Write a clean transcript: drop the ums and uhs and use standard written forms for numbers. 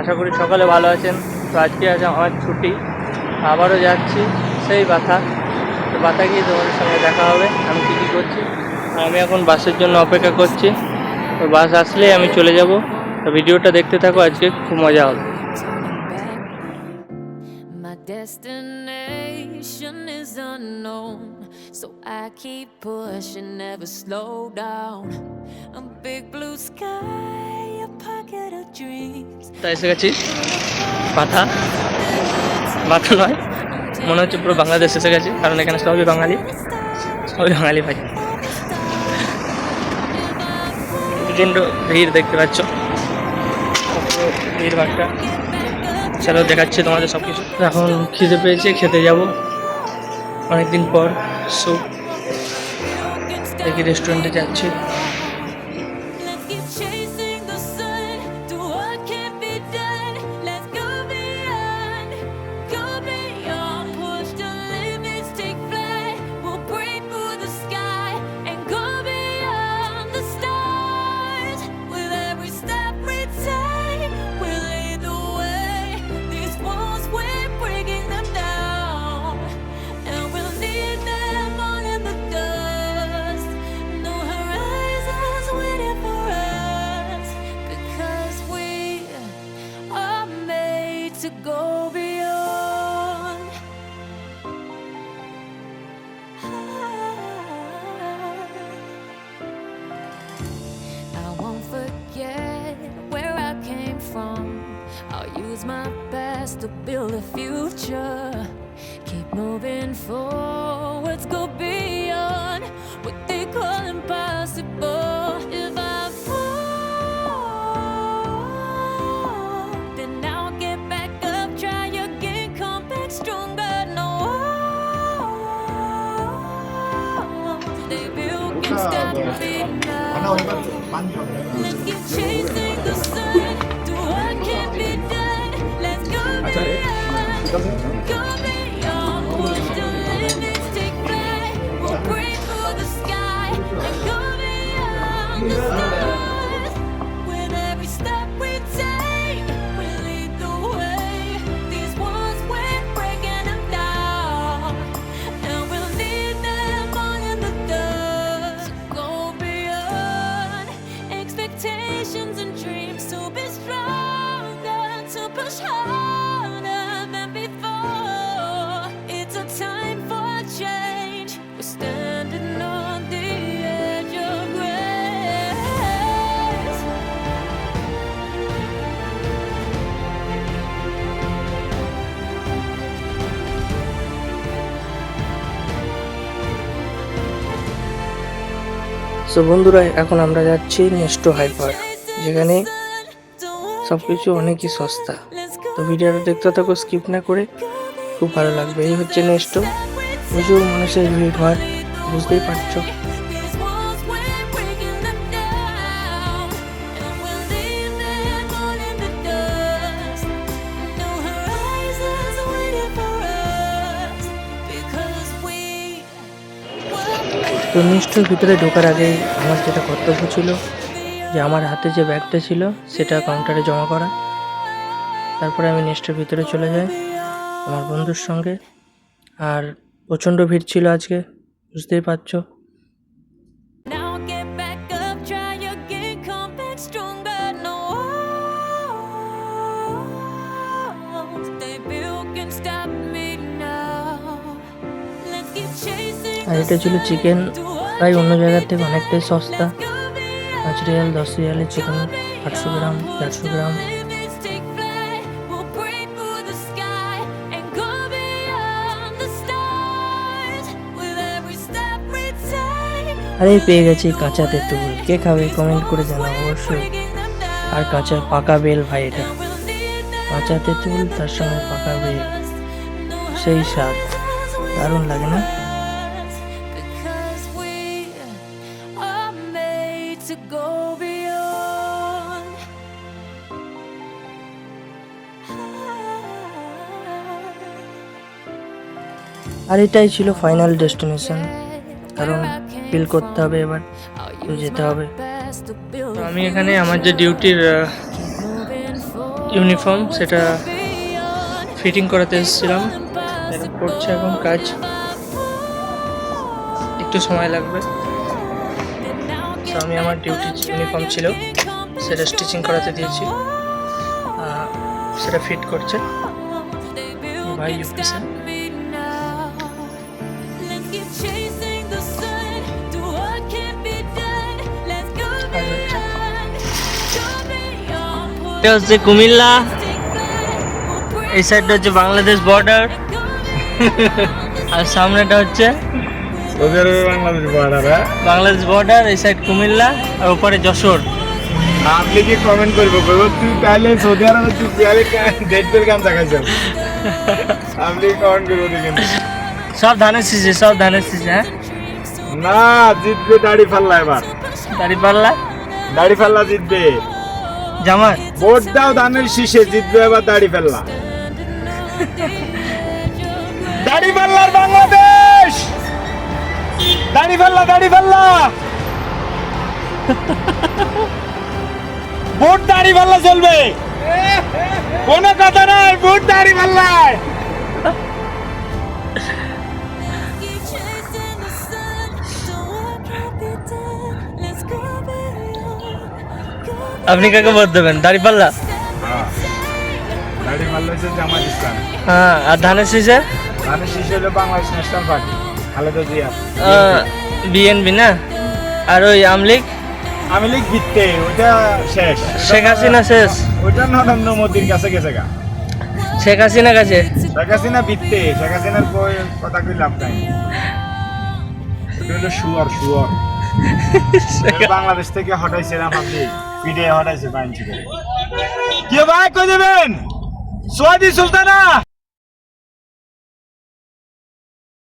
আশা করি সকালে ভালো আছেন। তো আজকে আছে আমার ছুটি, আবারও যাচ্ছি সেই বাথা। তো বাথা গিয়ে তোমাদের সঙ্গে দেখা হবে আমি কী কী করছি। আমি এখন বাসের জন্য অপেক্ষা করছি, তো বাস আসলেই আমি চলে যাব। তো ভিডিওটা দেখতে থাকো, আজকে খুব মজা হবে। My destination is unknown, so I keep pushing, never slow down. A big blue sky, a pocket of dreams. তাই এসে গেছি বাথা, বাথা নয়, মনে হচ্ছে পুরো বাংলাদেশ এসে গেছি, কারণ এখানে সবই বাঙালি ভাই। প্রচণ্ড ভিড় দেখতে পাচ্ছ, ভিড় ভাড়টা। চলো দেখাচ্ছি তোমাদের সব কিছু। এখন খিদে পেয়েছে, খেতে যাব অনেকদিন পর স্যুপ। দেখি রেস্টুরেন্টে যাচ্ছি। Let's keep chasing the sun to what can't be done. Let's go beyond, push the limits, take flight. We'll break through the sky and go beyond the stars. With every step we take, we'll lead the way. These walls, we're breaking them down, and we'll leave them all in the dust. No horizons waiting for us, because we are made to go beyond. I won't forget where I came from. I'll use my best to build a future. Keep moving forwards, go beyond what they call impossible. If I fall, then I'll get back up, try again, come back stronger. No, they built can stop me now. Let's keep chasing the sun, do what can be done. Let's go beyond, push the limits, take flight. We'll break through the sky and go beyond the stars. With every step we take, we lead the way. These walls, we're breaking them down, and we'll leave them all in the dust. Go beyond expectations and dreams, to be stronger, to push harder than before. It's a time for change. We're standing on the edge of grace. So বন্ধুরা, এখন আমরা যাচ্ছি Nesto hyper, যেখানে সব কিছু অনেকই সস্তা। তো ভিডিওটা দেখতে থাকো স্কিপ না করে, খুব ভালো লাগবে। এই হচ্ছে নেস্টো, প্রচুর মানুষের ভিড় হয়, বুঝতেই পারছো। These walls, we're breaking them down, and we'll leave them all in the dust. No horizons waiting for us, because we were made তো নেস্টোর ভিতরে ঢোকার আগে আমার যেটা কর্তব্য ছিল, যে আমার হাতে যে ব্যাগটা ছিল সেটা কাউন্টারে জমা করা। তারপরে আমি নেস্টোর ভিতরে চলে যাই আমার বন্ধুর সঙ্গে। আর প্রচণ্ড ভিড় ছিল আজকে, বুঝতেই পারছো। Now get back up, try again, come back stronger. No, they built can stop me now. Let's keep chasing. আর এটা ছিল চিকেন, প্রায় অন্য জায়গার থেকে অনেকটাই সস্তা। 5 রিয়াল, 10 রিয়ালে chicken 800 gram, 400 gram. Limits, take flight. We'll break through the sky and go beyond the stars. With every step we take, আরে পেয়ে গেছি কাঁচা তেঁতুল, কে খাবে কমেন্ট করে জানাও অবশ্যই। breaking them down. আর কাঁচা পাকা বেল ভাই, এটা We'll leave them কাঁচা তেঁতুল তার সঙ্গে পাকা বেল, no সেই স্বাদ, দারুণ লাগে না? because we are made to go beyond. আর এটাই ছিল ফাইনাল ডেস্টিনেশন, কারণ ফিল করতে হবে, এবার তো যেতে হবে। তো আমি এখানে আমার যে ডিউটির ইউনিফর্ম, সেটা ফিটিং করাতে এসেছিলাম। এটা করছে এখন কাজ, একটু সময় লাগবে। তো আমি আমার ডিউটি ইউনিফর্ম ছিল, সেটা স্টিচিং করাতে দিয়েছি, সেটা ফিট করছে ভাই UP sir. Let's keep chasing the sun. Do what can't be done. Let's go beyond. Go beyond. এটা হচ্ছে Comilla, Take flight. We'll break এই সাইডটা হচ্ছে বাংলাদেশ বর্ডার, আর সামনেটা হচ্ছে সৌদি আরবে বাংলাদেশ বর্ডার। বাংলাদেশ বর্ডার, এই সাইড কুমিল্লা, আর উপরে যশোর। আপনি কি কমেন্ট করবো বলবো তুই তাহলে সৌদি আরবে তুই পেয়ারে ডেটদের গান দেখাইছ? আপনি কমেন্ট করবো দেখেন। সব ধানের সিজে, সব ধানের সিজে। হ্যাঁ, না, জিতবে দাড়ি ফাল্লা এবার। দাড়ি পাল্লা দাড়ি ফাল্লা জিতবে। জামাত। ভোট দাও ধানের শীষে, জিতবে এবার দাড়ি ফাল্লা। দাড়ি ফাল্লার বাংলাদেশ, দাড়ি ফাল্লা, দাড়ি ফাল্লা। ভোট দাড়ি ফাল্লা চলবে, কোনো কথা নাই, ভোট দাড়ি ফাল্লায়। keep chasing the sun. Do what can't be done. Let's go beyond. Go আপনি কাকে ভোট দেবেন? দাড়ি পাল্লা? দাড়ি ফাল্লা হচ্ছে জামাত ইসলাম, হ্যাঁ, আর ধানের সিজে ধানের শীষে হলো Bangladesh national party, Khaleda Zia. BNP না? আর ওই আমলিগ আমি লিখ জিততে, ওটা শেষ। শেখ হাসিনা শেষ, ওটা নরেন্দ্র মোদির কাছে গেছে গা। শেখ হাসিনা কাছে। শেখ হাসিনা বিত্তে, শেখ হাসিনার কথা কই লাভ নাই। এটা হলো শুয়ার, শুয়ার। বাংলাদেশ থেকে হটাইছে না ভাবলি, পিঠে হটাইছে বাইন ছিল। কি ভাই কই দেবেন? সোয়াদি সুলতানা